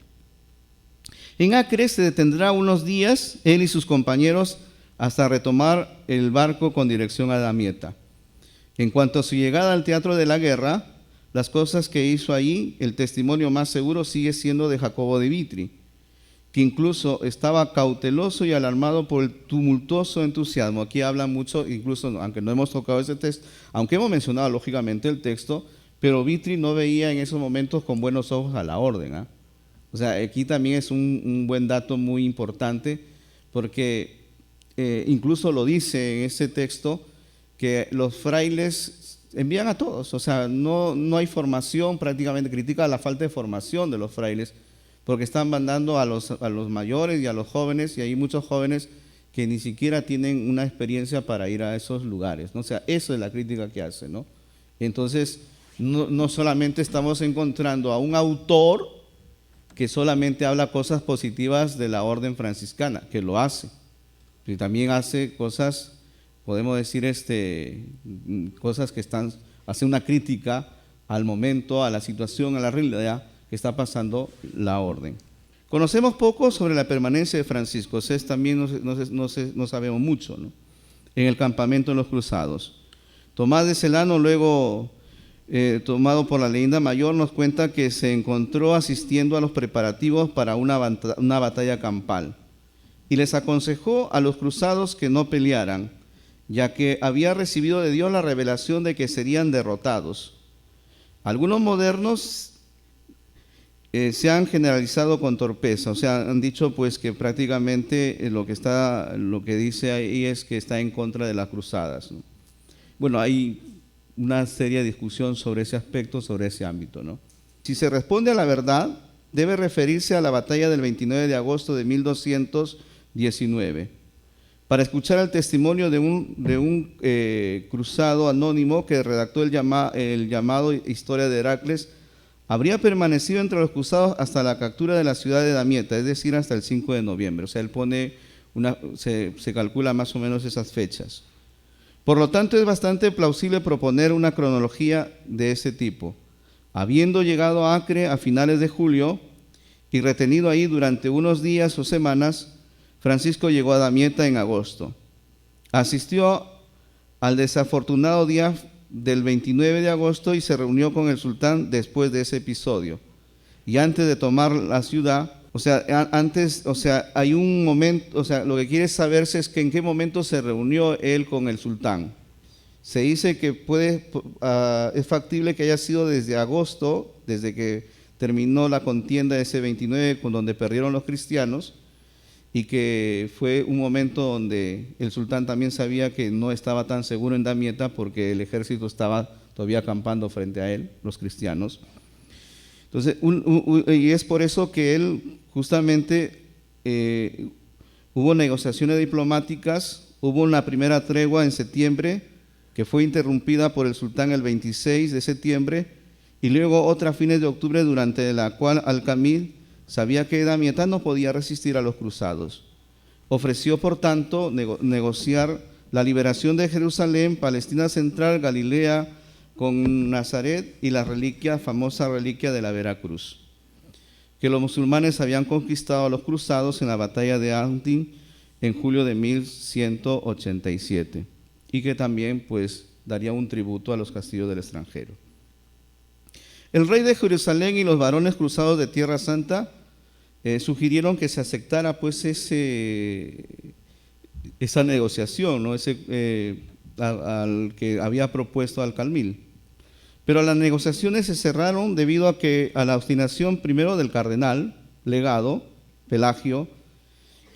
En Acre se detendrá unos días, él y sus compañeros, hasta retomar el barco con dirección a Damieta. En cuanto a su llegada al teatro de la guerra, las cosas que hizo allí, el testimonio más seguro sigue siendo de Jacobo de Vitri, que incluso estaba cauteloso y alarmado por el tumultuoso entusiasmo. Aquí habla mucho, incluso aunque no hemos tocado ese texto, aunque hemos mencionado lógicamente el texto, pero Vitri no veía en esos momentos con buenos ojos a la orden, ¿eh? O sea, aquí también es un buen dato muy importante, porque incluso lo dice en ese texto, que los frailes envían a todos, o sea, no hay formación, prácticamente critica la falta de formación de los frailes, porque están mandando a los mayores y a los jóvenes, y hay muchos jóvenes que ni siquiera tienen una experiencia para ir a esos lugares, ¿no? O sea, eso es la crítica que hace, ¿no? Entonces, no solamente estamos encontrando a un autor que solamente habla cosas positivas de la orden franciscana, que lo hace, y también hace cosas, podemos decir, cosas que hace una crítica al momento, a la situación, a la realidad que está pasando la orden. Conocemos poco sobre la permanencia de Francisco, también no sabemos mucho, ¿no? En el campamento de los Cruzados. Tomás de Celano, luego tomado por la leyenda mayor, nos cuenta que se encontró asistiendo a los preparativos para una batalla campal y les aconsejó a los cruzados que no pelearan, ya que había recibido de Dios la revelación de que serían derrotados. Algunos modernos se han generalizado con torpeza, o sea, han dicho pues que prácticamente lo que dice ahí es que está en contra de las cruzadas, ¿no? Bueno, hay una seria discusión sobre ese aspecto, sobre ese ámbito, ¿no? Si se responde a la verdad, debe referirse a la batalla del 29 de agosto de 1219, para escuchar el testimonio de un cruzado anónimo que redactó el llamado Historia de Heracles. Habría permanecido entre los cruzados hasta la captura de la ciudad de Damieta, es decir, hasta el 5 de noviembre. O sea, él se calcula más o menos esas fechas. Por lo tanto, es bastante plausible proponer una cronología de ese tipo. Habiendo llegado a Acre a finales de julio y retenido ahí durante unos días o semanas, Francisco llegó a Damieta en agosto. Asistió al desafortunado día del 29 de agosto y se reunió con el sultán después de ese episodio. Y antes de tomar la ciudad, hay un momento, o sea, lo que quiere saberse es que en qué momento se reunió él con el sultán. Se dice que es factible que haya sido desde agosto, desde que terminó la contienda de ese 29, con donde perdieron los cristianos, y que fue un momento donde el sultán también sabía que no estaba tan seguro en Damieta porque el ejército estaba todavía acampando frente a él, los cristianos. Entonces, y es por eso que él justamente hubo negociaciones diplomáticas, hubo una primera tregua en septiembre que fue interrumpida por el sultán el 26 de septiembre y luego otra a fines de octubre, durante la cual Al-Kamil sabía que Damieta no podía resistir a los cruzados. Ofreció, por tanto, negociar la liberación de Jerusalén, Palestina Central, Galilea, con Nazaret y la famosa reliquia de la Veracruz, que los musulmanes habían conquistado a los cruzados en la batalla de Antin en julio de 1187, y que también pues daría un tributo a los castillos del extranjero. El rey de Jerusalén y los varones cruzados de Tierra Santa sugirieron que se aceptara pues esa negociación, ¿no? Al que había propuesto Al-Kamil. Pero las negociaciones se cerraron debido a la obstinación primero del cardenal legado, Pelagio,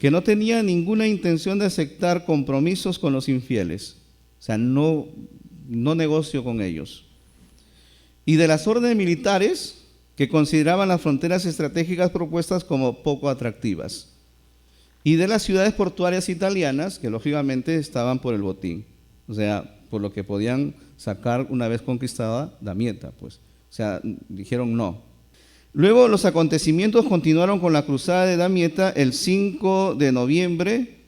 que no tenía ninguna intención de aceptar compromisos con los infieles, o sea, no negoció con ellos. Y de las órdenes militares, que consideraban las fronteras estratégicas propuestas como poco atractivas, y de las ciudades portuarias italianas, que lógicamente estaban por el botín. O sea, por lo que podían sacar una vez conquistada Damieta, pues. O sea, dijeron no. Luego los acontecimientos continuaron con la cruzada de Damieta el 5 de noviembre.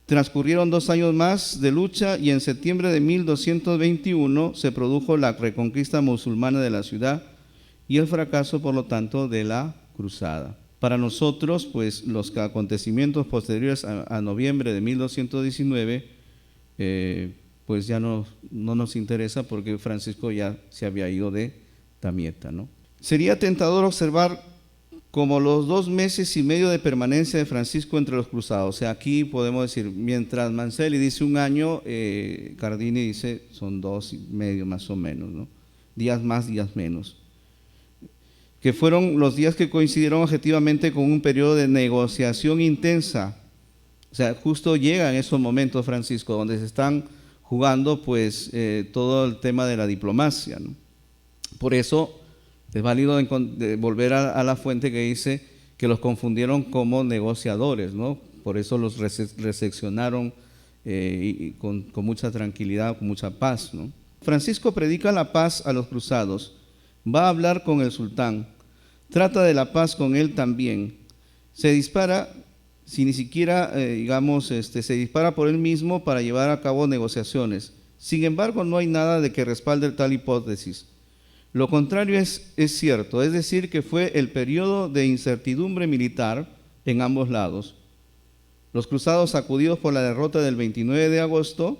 Transcurrieron 2 años más de lucha y en septiembre de 1221 se produjo la reconquista musulmana de la ciudad y el fracaso, por lo tanto, de la cruzada. Para nosotros, pues, los acontecimientos posteriores a noviembre de 1219, pues ya no nos interesa porque Francisco ya se había ido de Damieta, ¿no? Sería tentador observar como los 2 meses y medio de permanencia de Francisco entre los cruzados. O sea, aquí podemos decir, mientras Manzelli dice 1 año, Cardini dice son 2 y medio más o menos, ¿no? Días más, días menos. Que fueron los días que coincidieron objetivamente con un periodo de negociación intensa. O sea, justo llegan esos momentos, Francisco, donde se están jugando pues todo el tema de la diplomacia, ¿no? Por eso es válido volver a la fuente que dice que los confundieron como negociadores, ¿no? Por eso los recepcionaron con mucha tranquilidad, con mucha paz, ¿no? Francisco predica la paz a los cruzados, va a hablar con el sultán, trata de la paz con él también, se dispara, si ni siquiera, se dispara por él mismo para llevar a cabo negociaciones. Sin embargo, no hay nada de que respalde tal hipótesis. Lo contrario es cierto, es decir, que fue el periodo de incertidumbre militar en ambos lados. Los cruzados, sacudidos por la derrota del 29 de agosto,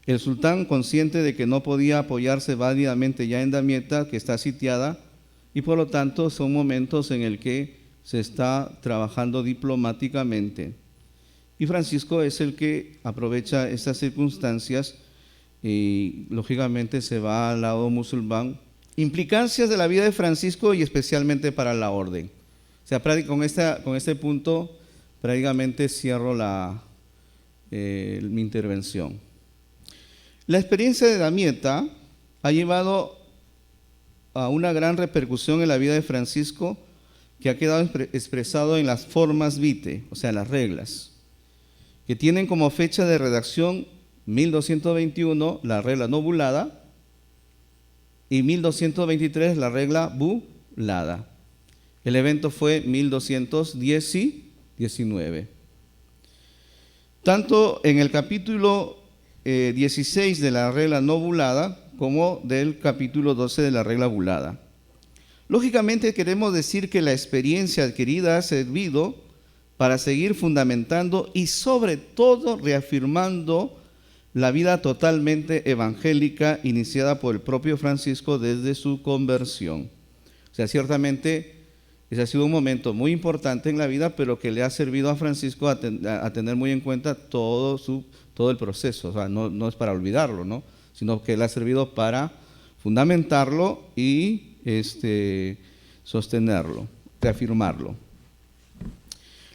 el sultán, consciente de que no podía apoyarse válidamente ya en Damieta, que está sitiada, y por lo tanto son momentos en el que se está trabajando diplomáticamente. Y Francisco es el que aprovecha estas circunstancias y lógicamente se va al lado musulmán. Implicancias de la vida de Francisco y especialmente para la orden. O sea, con este punto prácticamente cierro mi intervención. La experiencia de Damieta ha llevado a una gran repercusión en la vida de Francisco, que ha quedado expresado en las formas vitae, o sea, las reglas, que tienen como fecha de redacción 1221, la regla novulada, y 1223, la regla bulada. El evento fue 1219. Tanto en el capítulo 16 de la regla no bulada como del capítulo 12 de la regla bulada. Lógicamente queremos decir que la experiencia adquirida ha servido para seguir fundamentando y sobre todo reafirmando la vida totalmente evangélica iniciada por el propio Francisco desde su conversión. O sea, ciertamente ese ha sido un momento muy importante en la vida, pero que le ha servido a Francisco a tener muy en cuenta todo el proceso. O sea, no es para olvidarlo, ¿no? Sino que le ha servido para fundamentarlo y sostenerlo, reafirmarlo.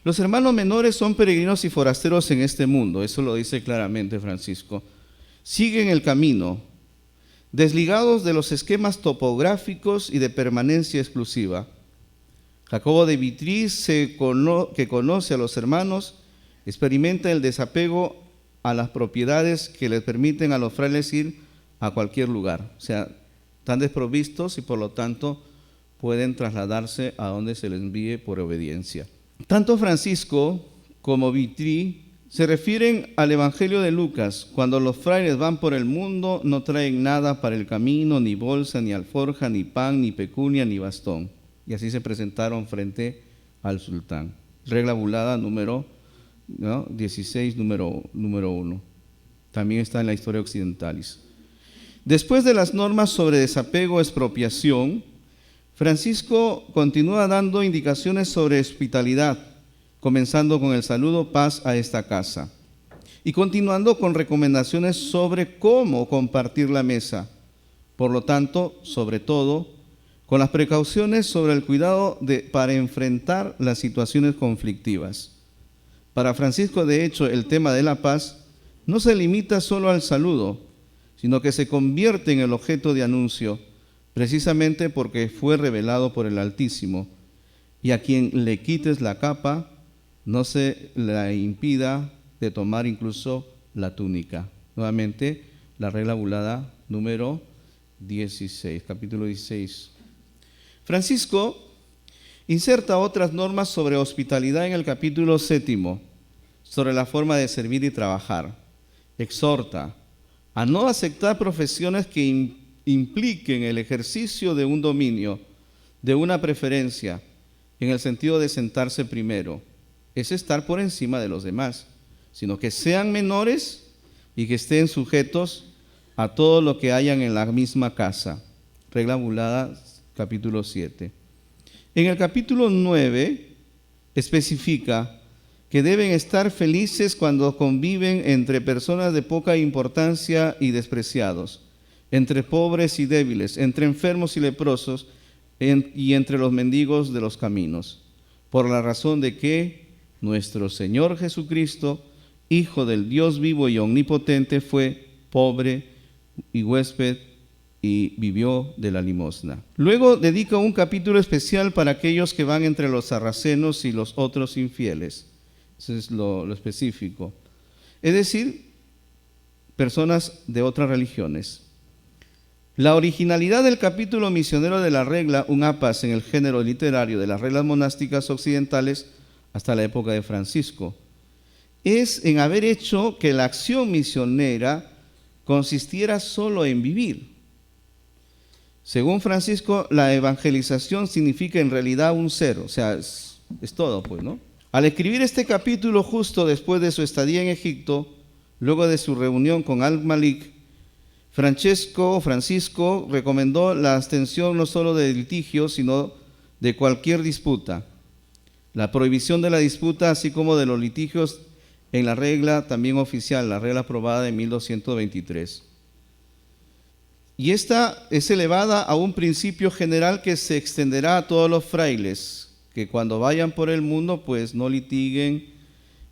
Los hermanos menores son peregrinos y forasteros en este mundo, eso lo dice claramente Francisco. Siguen el camino, desligados de los esquemas topográficos y de permanencia exclusiva. Jacobo de Vitry, que conoce a los hermanos, experimenta el desapego a las propiedades que les permiten a los frailes ir a cualquier lugar. O sea, están desprovistos y por lo tanto pueden trasladarse a donde se les envíe por obediencia. Tanto Francisco como Vitry se refieren al Evangelio de Lucas. Cuando los frailes van por el mundo, no traen nada para el camino, ni bolsa, ni alforja, ni pan, ni pecunia, ni bastón. Y así se presentaron frente al sultán. Regla bulada número 16, número 1. También está en la Historia Occidentalis. Después de las normas sobre desapego, expropiación, Francisco continúa dando indicaciones sobre hospitalidad, comenzando con el saludo, paz a esta casa, y continuando con recomendaciones sobre cómo compartir la mesa. Por lo tanto, sobre todo, con las precauciones sobre el cuidado para enfrentar las situaciones conflictivas. Para Francisco, de hecho, el tema de la paz no se limita solo al saludo, sino que se convierte en el objeto de anuncio, precisamente porque fue revelado por el Altísimo, y a quien le quites la capa, no se la impida de tomar incluso la túnica. Nuevamente, la regla bulada número 16, capítulo 16. Francisco inserta otras normas sobre hospitalidad en el capítulo 7, sobre la forma de servir y trabajar. Exhorta a no aceptar profesiones que impliquen el ejercicio de un dominio, de una preferencia, en el sentido de sentarse primero. Es estar por encima de los demás, sino que sean menores y que estén sujetos a todo lo que hayan en la misma casa. Regla bulada, capítulo 7. En el capítulo 9 especifica que deben estar felices cuando conviven entre personas de poca importancia y despreciados, entre pobres y débiles, entre enfermos y leprosos, y entre los mendigos de los caminos, por la razón de que nuestro Señor Jesucristo, Hijo del Dios vivo y omnipotente, fue pobre y huésped y vivió de la limosna. Luego dedica un capítulo especial para aquellos que van entre los sarracenos y los otros infieles. Eso es lo específico. Es decir, personas de otras religiones. La originalidad del capítulo misionero de la regla, un apas en el género literario de las reglas monásticas occidentales hasta la época de Francisco, es en haber hecho que la acción misionera consistiera solo en vivir. Según Francisco, la evangelización significa en realidad un ser, o sea, es todo, pues, ¿no? Al escribir este capítulo justo después de su estadía en Egipto, luego de su reunión con Al-Malik, Francisco recomendó la abstención no solo de litigios, sino de cualquier disputa. La prohibición de la disputa, así como de los litigios, en la regla también oficial, la regla aprobada de 1223. Y esta es elevada a un principio general que se extenderá a todos los frailes, que cuando vayan por el mundo, pues no litiguen,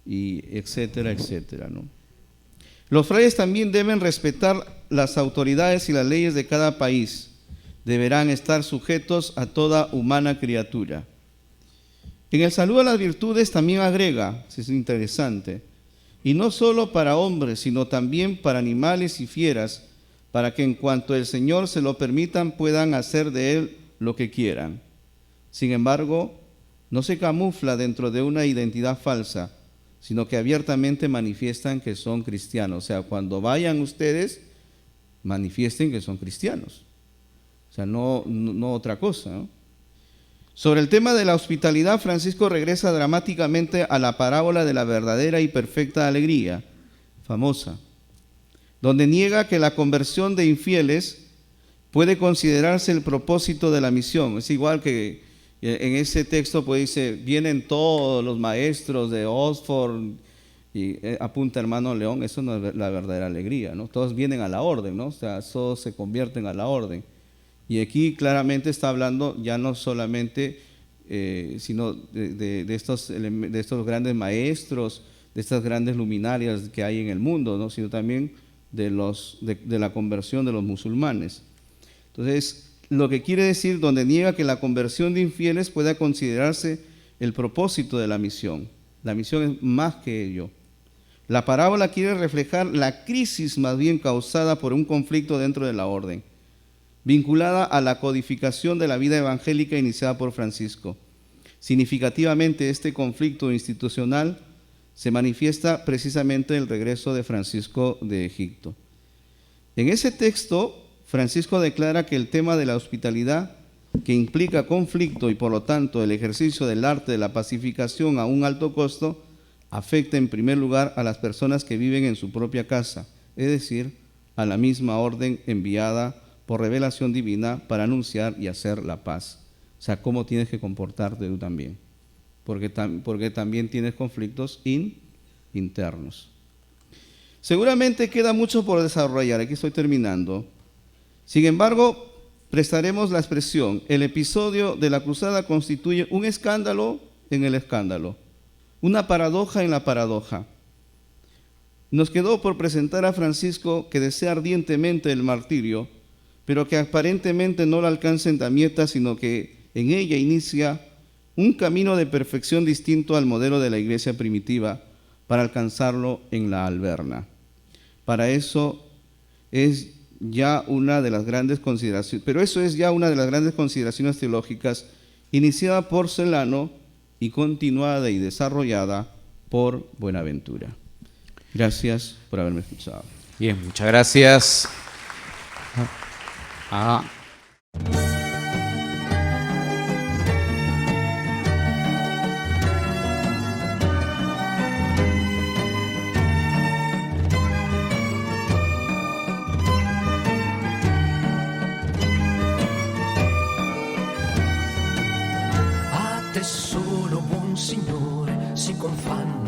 y etcétera, etcétera, ¿no? Los frailes también deben respetar las autoridades y las leyes de cada país. Deberán estar sujetos a toda humana criatura. En el saludo a las virtudes también agrega, es interesante, y no solo para hombres, sino también para animales y fieras, para que en cuanto el Señor se lo permitan puedan hacer de él lo que quieran. Sin embargo, no se camufla dentro de una identidad falsa, sino que abiertamente manifiestan que son cristianos. O sea, cuando vayan ustedes, manifiesten que son cristianos. O sea, no otra cosa, ¿no? Sobre el tema de la hospitalidad, Francisco regresa dramáticamente a la parábola de la verdadera y perfecta alegría, famosa, donde niega que la conversión de infieles puede considerarse el propósito de la misión. Es igual que en ese texto, pues dice, vienen todos los maestros de Oxford, y apunta hermano León, eso no es la verdadera alegría, ¿no? Todos vienen a la orden, ¿no? O sea, todos se convierten a la orden. Y aquí claramente está hablando ya no solamente, sino de estos grandes maestros, de estas grandes luminarias que hay en el mundo, ¿no? Sino también de la conversión de los musulmanes. Entonces, lo que quiere decir, donde niega que la conversión de infieles pueda considerarse el propósito de la misión. La misión es más que ello. La parábola quiere reflejar la crisis más bien causada por un conflicto dentro de la orden, vinculada a la codificación de la vida evangélica iniciada por Francisco. Significativamente, este conflicto institucional se manifiesta precisamente en el regreso de Francisco de Egipto. En ese texto, Francisco declara que el tema de la hospitalidad, que implica conflicto y por lo tanto el ejercicio del arte de la pacificación a un alto costo, afecta en primer lugar a las personas que viven en su propia casa, es decir, a la misma orden enviada por revelación divina para anunciar y hacer la paz. O sea, cómo tienes que comportarte tú también, porque también tienes conflictos internos. Seguramente queda mucho por desarrollar, aquí estoy terminando. Sin embargo, prestaremos la expresión, el episodio de la cruzada constituye un escándalo en el escándalo, una paradoja en la paradoja. Nos quedó por presentar a Francisco, que desea ardientemente el martirio, pero que aparentemente no lo alcanza en Damieta, sino que en ella inicia un camino de perfección distinto al modelo de la iglesia primitiva para alcanzarlo en la Alberna. Para eso es ya una de las grandes consideraciones, pero eso es ya una de las grandes consideraciones teológicas iniciada por Celano y continuada y desarrollada por Buenaventura. Gracias por haberme escuchado. Bien, muchas gracias. A te solo, buon Signore, si confanno